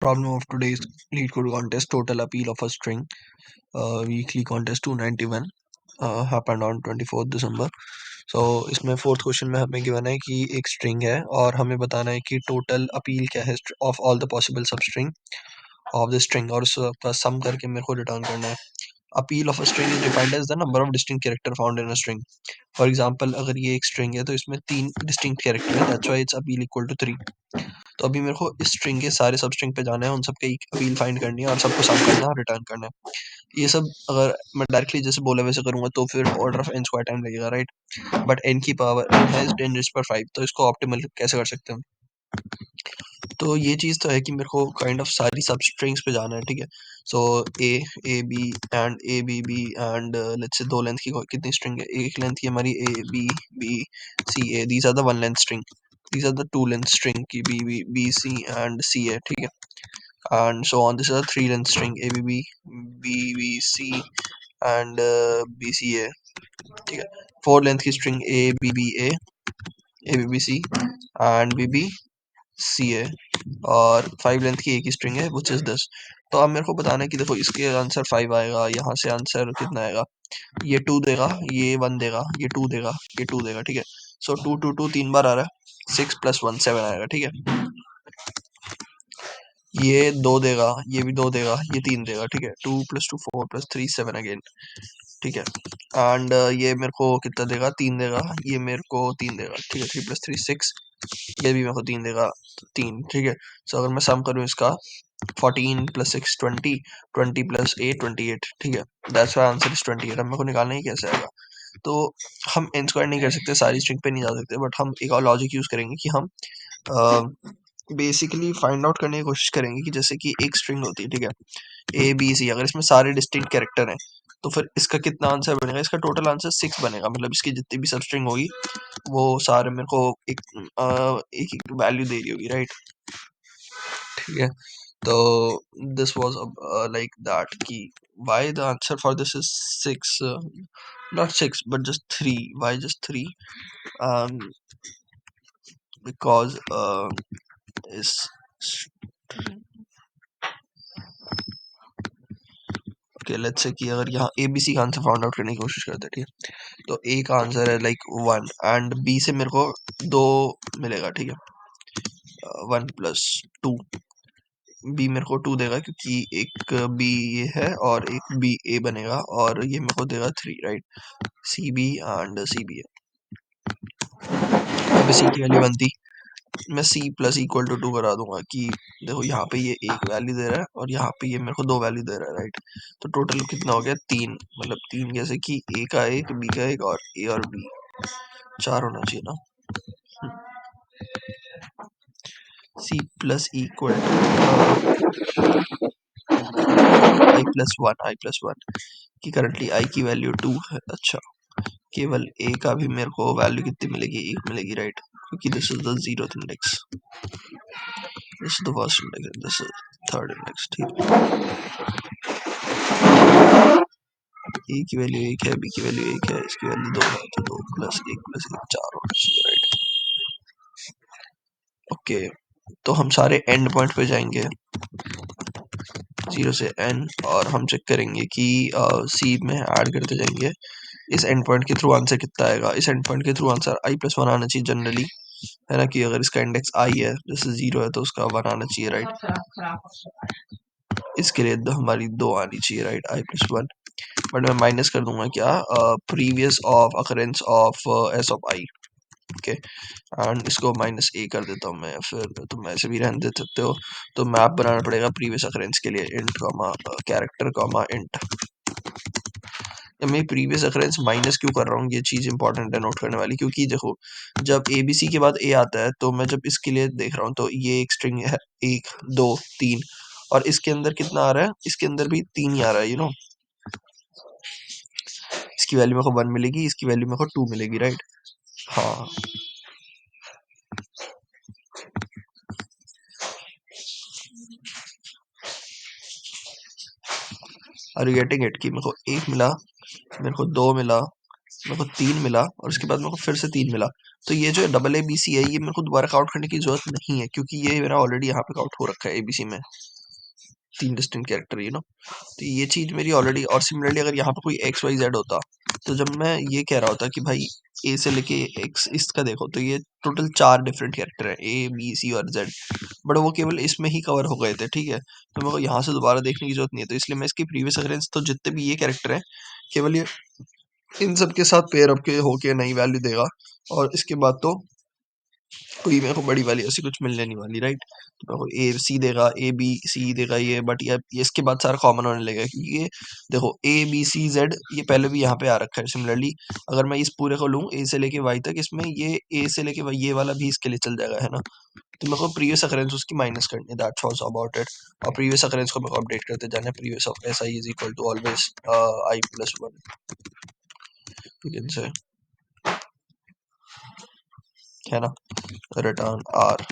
Problem of today's lead code contest: total appeal of a string. Weekly contest 291 happened on 24th December. So इसमें fourth question में हमें given है कि एक string है और हमें बताना है कि टोटल अपील क्या है of all the possible sub string of the string, और उसका सम करके मेरे को रिटर्न करना है. Appeal of a string is defined as the number of distinct character found in a string. For example, अगर ये एक स्ट्रिंग है तो इसमें 3 डिस्टिंक्ट कैरेक्टर है, that's why it's appeal equal to 3. तो अभी मेरे को इस स्ट्रिंग के सारे सब स्ट्रिंग पे जाना है, उन सबके अपील फाइंड करनी है और सबको सम करना है और रिटर्न करना है. ये सब अगर मैं डायरेक्टली जैसे बोला वैसे करूंगा तो फिर order of n square time लगेगा, राइट. बट एन की पावर एन हैज 10⁻⁵, तो इसको ऑप्टिमल कैसे कर सकते हैं. तो ये चीज़ तो है कि मेरे को काइंड ऑफ सारी सब स्ट्रिंग्स पे जाना है, ठीक है. So A B B and let's say दो लेंथ की कितनी स्ट्रिंग है, एक लेंथ की हमारी B C A, these are the one length string. These are the two length string की बी सी एंड सी है, ठीक है. And so on, this is a three length string A B C and B C A, ठीक है. Four length की string A B C and B C है, और 5 length की एक ही स्ट्रिंग है विच इज दिस. तो अब मेरे को बताना है कि देखो इसके आंसर 5 आएगा, यहाँ से आंसर कितना आएगा, ये 2 देगा, ये 1 देगा, ये 2 देगा, ये 2 देगा, ठीक है. सो 2 2 2 तीन बार आ रहा है, 6 + 1 7 आएगा, ठीक है. ये 2 देगा, ये भी 2 देगा, ये 3 देगा, ठीक है. 2 + 2 4 + 3 7 अगेन, ठीक है. एंड ये मेरे को कितना देगा, 3 देगा, ये मेरे को 3 देगा, ठीक है. 3 + 3 6, ये भी मेरे को 3 देगा, 3, ठीक है. सो अगर मैं सम करूँ इसका, 14 + 6 20, 20 + 8 28, ठीक है. That's why answer is 28. अब मेरे को निकालना ही कैसे आएगा. तो हम एन स्क्वायर नहीं कर सकते, सारी स्ट्रिंग पे नहीं जा सकते, बट हम एक और लॉजिक यूज करेंगे कि हम बेसिकली फाइंड आउट करने की कोशिश करेंगे कि जैसे कि एक स्ट्रिंग होती है, ठीक है, ए बी सी. अगर इसमें सारे डिस्टिंक्ट कैरेक्टर हैं तो फिर इसका कितना आंसर बनेगा, इसका टोटल आंसर 6 बनेगा. मतलब इसकी जितनी भी सब स्ट्रिंग होगी वो सारे मेरे को एक वैल्यू दे रही होगी, राइट. ठीक है. तो दिस वाज लाइक दैट कि why the answer for this is 6, not 6 but just 3. Why just 3? um because is okay, let's say कि अगर यहाँ ए बी सी का आंसर फाउंड आउट करने की कोशिश करते हैं, ठीक है. तो ए का आंसर है लाइक 1 एंड बी से मेरे को 2 मिलेगा, ठीक है. 1 + 2, बी मेरे को 2 देगा क्योंकि एक बी ये है और एक बी ए बनेगा, और ये मेरे को देगा 3, right. C B and C B है. अब सी की वैल्यू बनती, मैं सी प्लस इक्वल टू 2 करा दूंगा कि देखो यहाँ पे ये एक वैल्यू दे रहा है और यहाँ पे ये मेरे को 2 वैल्यू दे रहा है, राइट. तो टोटल कितना हो गया, 3. मतलब 3 जैसे कि ए का एक, बी का एक, और ए और बी 4 होना चाहिए ना. सी प्लस इक्वल आई प्लस वन की करंटली आई की वैल्यू 2 है. अच्छा, केवल ए का भी मेरे को वैल्यू कितनी मिलेगी, 1 मिलेगी, राइट. क्योंकि this is the 0th index, this is the first index, this is third index, ठीक है. ए की वैल्यू 1 है, बी की वैल्यू 1 है, इसकी वैल्यू 2 है, तो 2 + 1 + 1 4 होना चाहिए, राइट. ओके, तो हम सारे एंड पॉइंट पे जाएंगे 0 से n, और हम चेक करेंगे कि सी में ऐड करते जाएंगे. इस एंड पॉइंट के थ्रू आंसर कितना आएगा, इस एंड पॉइंट के थ्रू आंसर i+1 आना चाहिए जनरली, है ना. कि अगर इसका इंडेक्स i है, जैसे 0 है, तो उसका 1 आना चाहिए, राइट. इसके लिए हमारी 2 आनी चाहिए, राइट, i+1. बट मैं माइनस कर दूंगा क्या, previous of occurrence of S of I, okay. And इसको -a कर देता हूँ मैं, फिर तुम ऐसे भी रहने दे सकते हो. तो मैप बनाना पड़ेगा प्रीवियस अकरेंस के लिए, int comma character comma int. मैं प्रीवियस अकरेंस माइनस क्यों कर रहा हूँ, ये चीज़ इंपॉर्टेंट है नोट करने वाली, क्योंकि देखो जब ए बी सी के बाद ए आता है तो मैं जब इसके लिए देख रहा हूँ तो ये एक स्ट्रिंग है, 1 2 3, और इसके अंदर कितना आ रहा है, इसके अंदर भी 3 ही आ रहा है, इसकी वैल्यू मेरे को 1 मिलेगी, इसकी वैल्यू मेरे को 2 मिलेगी, राइट. हाँ, आर यू गेटिंग इट, कि मेरे को 1 मिला, मेरे को 2 मिला, मेरे को 3 मिला, और उसके बाद मेरे को फिर से 3 मिला. तो ये जो AA BC है, ये मेरे को दोबारा काउंट करने की जरूरत नहीं है, क्योंकि ये मेरा ऑलरेडी यहाँ पे काउंट हो रखा है ABC में. तीन डिस्टिंक्ट कैरेक्टर, तो ये चीज मेरी ऑलरेडी। और सिमिलरली अगर यहाँ पे कोई एक्स वाई जेड होता, तो जब मैं ये कह रहा होता कि भाई ए से लेके एक्स इसका देखो, तो ये टोटल चार डिफरेंट कैरेक्टर है, ए बी सी और जेड, बट वो केवल इसमें ही कवर हो गए थे, ठीक है। तो मेरे को यहाँ से दोबारा देखने की जरूरत नहीं है, तो इसलिए मैं इसकी प्रीवियस रेफरेंस, तो जितने भी ये कैरेक्टर हैं केवल ये इन सब के साथ पेयर अप के होके नई वैल्यू देगा, और इसके बाद तो कोई मेरे को बड़ी वाली ऐसी कुछ मिलने नहीं वाली, राइट। तो मेरे को ए सी देगा, ए बी सी देगा ये, बट ये इसके बाद सारा कॉमन होने लगेगा, क्योंकि ये देखो ए बी सी जेड ये पहले भी यहाँ पे आ रखा है। सिमिलरली अगर मैं इस पूरे को लूँ ए से लेके वाई तक, इसमें ये ए से लेके वाई ये वाला भी इसके लिए चल जाएगा, है ना। तो मेरे को प्रीवियस अकरेंस उसकी माइनस करनी है, दैट्स ऑल्सो अबाउट इट। और प्रीवियस अकरेंस को मेरे को अपडेट करते जाना है, previous of s i is equal to always i plus one, you can say, है ना, return r.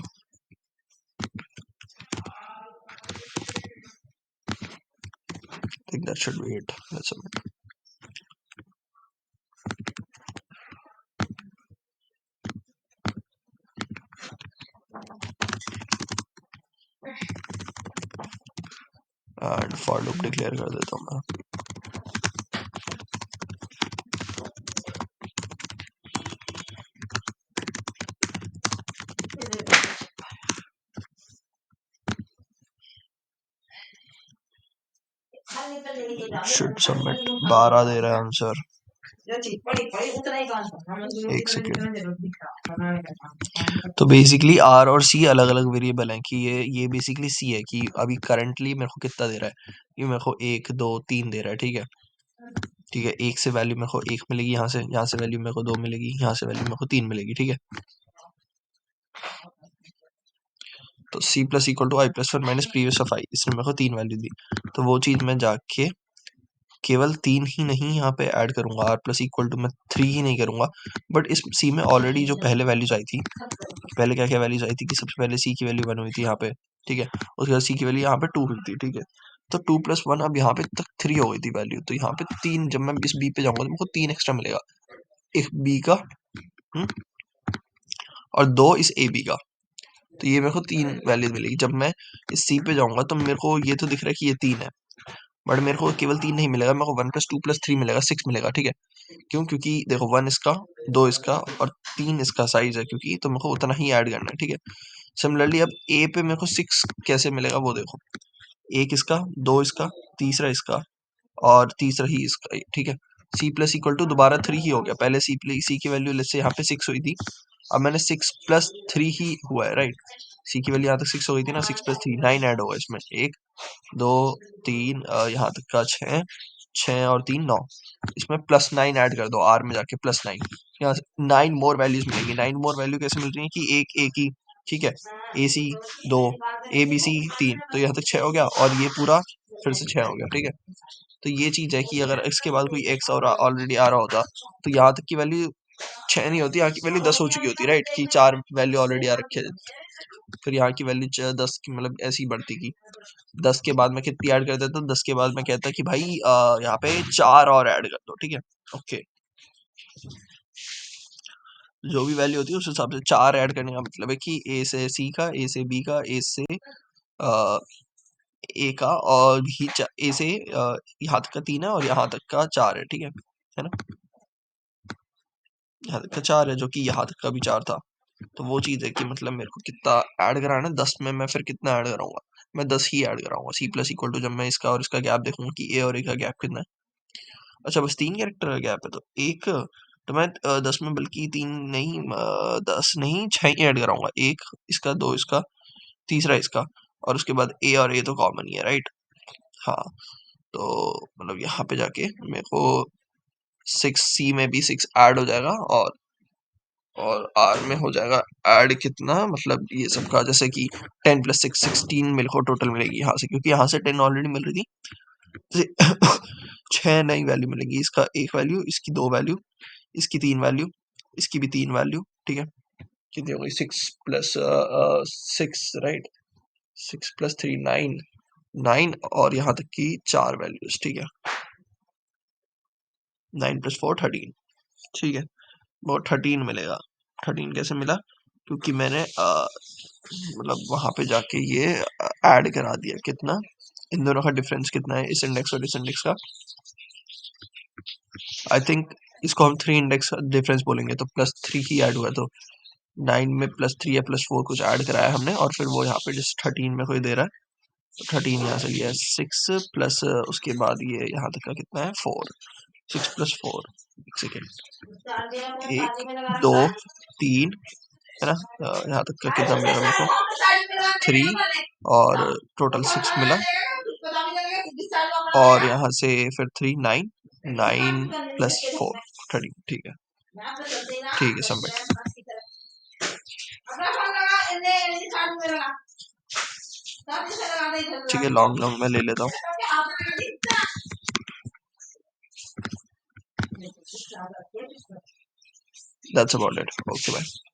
I think that should be it. Let's submit. And for loop declare कर देता हूँ मैं। शुड सबमिट, 12 दे रहा है आंसर, एक second. तो बेसिकली आर और सी अलग अलग वेरिएबल हैं, कि ये बेसिकली सी है कि अभी करंटली मेरे को कितना दे रहा है, ये मेरे को एक दो तीन दे रहा है, ठीक है। ठीक है, एक से वैल्यू मेरे को एक मिलेगी, यहाँ से वैल्यू मेरे को दो मिलेगी, यहाँ से वैल्यू मेरे को तीन मिलेगी, ठीक है। तो C plus equal to I plus one minus previous of I, इसने मेरे को तीन वैल्यू दी, तो वो चीज मैं जाके केवल तीन ही नहीं यहाँ पे ऐड करूंगा, आर प्लस इक्वल टू मैं थ्री ही नहीं करूंगा, बट इस सी में ऑलरेडी जो पहले वैल्यूज आई थी, पहले क्या क्या वैल्यूज आई थी, कि सबसे पहले सी की वैल्यू वन हुई थी यहाँ पे, ठीक है। उसके बाद सी की वैल्यू यहाँ पे टू हुई थी, ठीक है। तो टू प्लस वन अब यहाँ पे तक थ्री हो गई थी वैल्यू, तो यहाँ पे तीन, जब मैं इस बी पे जाऊंगा तो मेरे को तीन एक्स्ट्रा मिलेगा, एक बी का, हम्म, और दो इस ए बी का, तो ये मेरे को तीन वैल्यू मिलेगी। जब मैं इस सी पे जाऊंगा तो मेरे को ये तो दिख रहा है कि ये तीन है, बट मेरे को केवल तीन नहीं मिलेगा, मेरे को one plus two plus three मिलेगा, सिक्स मिलेगा, ठीक है। क्यों? क्योंकि देखो वन इसका, दो इसका और तीन इसका साइज है, क्योंकि तो मेरे को उतना ही ऐड करना है, ठीक है। सिमिलरली अब ए पे मेरे को सिक्स कैसे मिलेगा वो देखो, एक इसका, दो इसका, तीसरा इसका और तीसरा ही इसका, ठीक है। सी प्लस इक्वल टू दोबारा थ्री ही हो गया, पहले सी की वैल्यू लेट्स से यहाँ पे सिक्स हुई थी, अब मैंने सिक्स प्लस थ्री ही हुआ है, राइट। सी की वैल्यू यहाँ तक सिक्स हो गई थी ना, six plus three nine add होगा इसमें, एक दो तीन यहाँ तक का छः, छः और तीन नौ, इसमें प्लस नाइन ऐड कर दो आर में जाके, प्लस नाइन, यहाँ से नाइन मोर वैल्यूज मिलेगी। नाइन मोर वैल्यू कैसे मिल रही है कि एक ही, ठीक है, ए सी दो, ए बी सी तीन, तो यहाँ तक छः हो गया, और ये पूरा फिर से छः हो गया, ठीक है। तो ये चीज है कि अगर इसके बाद कोई एक्स और ऑलरेडी आ रहा होता, तो यहाँ तक की वैल्यू छः नहीं होती, यहाँ की वैल्यू 10 हो चुकी होती, राइट, कि चार वैल्यू ऑलरेडी आ रखे हैं। फिर यहाँ की वैल्यू 10 की, मतलब ऐसी ही बढ़ती की 10 के बाद मैं कितनी ऐड कर देता हूँ, 10 के बाद मैं कहता कि भाई यहाँ पे चार और ऐड कर दो, ठीक है। ओके, जो भी वैल्यू होती है उस हिसाब से चार ऐड करने का मतलब है कि ए से सी का, ए से बी का, ए से ए का, और भी ए से यहाँ तक का तीन है और यहाँ तक का चार है, ठीक है ना। यहाँ तक का चार है, जो कि यहाँ तक का भी चार था। तो वो चीज है कि मतलब मेरे को कितना ऐड कराना है, 10 में मैं फिर कितना ऐड कराऊंगा, मैं 10 ही ऐड कराऊंगा। सी प्लस इक्वल टू जब मैं इसका और इसका गैप देखूंगा कि ए और ए का गैप कितना है, अच्छा बस तीन कैरेक्टर का गैप है, तो एक, तो मैं 10 में बल्कि तीन नहीं, 10 नहीं, छह ही ऐड कराऊंगा, एक इसका, दो इसका, तीसरा इसका, और उसके बाद ए और ए तो कॉमन ही है, राइट। हाँ, तो मतलब यहाँ पे जाके मेरे को सिक्स, सी में भी सिक्स ऐड हो जाएगा, और आर में हो जाएगा ऐड कितना, मतलब ये सबका जैसे कि 10 प्लस सिक्स 16 मेरे को टोटल मिलेगी यहाँ से, क्योंकि यहाँ से 10 ऑलरेडी मिल रही थी, छह नई वैल्यू मिलेगी, इसका एक वैल्यू, इसकी दो वैल्यू, इसकी तीन वैल्यू, इसकी भी तीन वैल्यू, ठीक है। कितनी हो गई, six plus six, right, six plus three nine, nine और यहाँ तक की चार वैल्यूज, ठीक है, नाइन प्लस फोर 13, ठीक है। वो 13 मिलेगा। 13 कैसे मिला, क्योंकि मैंने मतलब वहां पे जाके ये ऐड करा दिया कितना, इन दोनों का डिफरेंस कितना है, इस इंडेक्स और इस इंडेक्स का। आई थिंक इसको हम 3 इंडेक्स डिफरेंस बोलेंगे, तो +3 ही ऐड हुआ, तो 9 में +3 या +4 कुछ ऐड कराया हमने, और फिर वो यहाँ पे जिस 13 में कोई दे रहा है, तो 13 यहाँ से लिया है 6 प्लस उसके बाद ये यहाँ तक का कितना है 4, 6 + 4, एक सेकेंड, 1 2 3 है ना, यहाँ तक का कितना मिला मेरे को 3, और टोटल 6 मिला, और यहाँ से फिर 3 9 9 + 4 13, ठीक है, ठीक है, सबमिट। ठीक है, लॉन्ग लॉन्ग मैं ले लेता हूँ। That's about it. Okay, bye.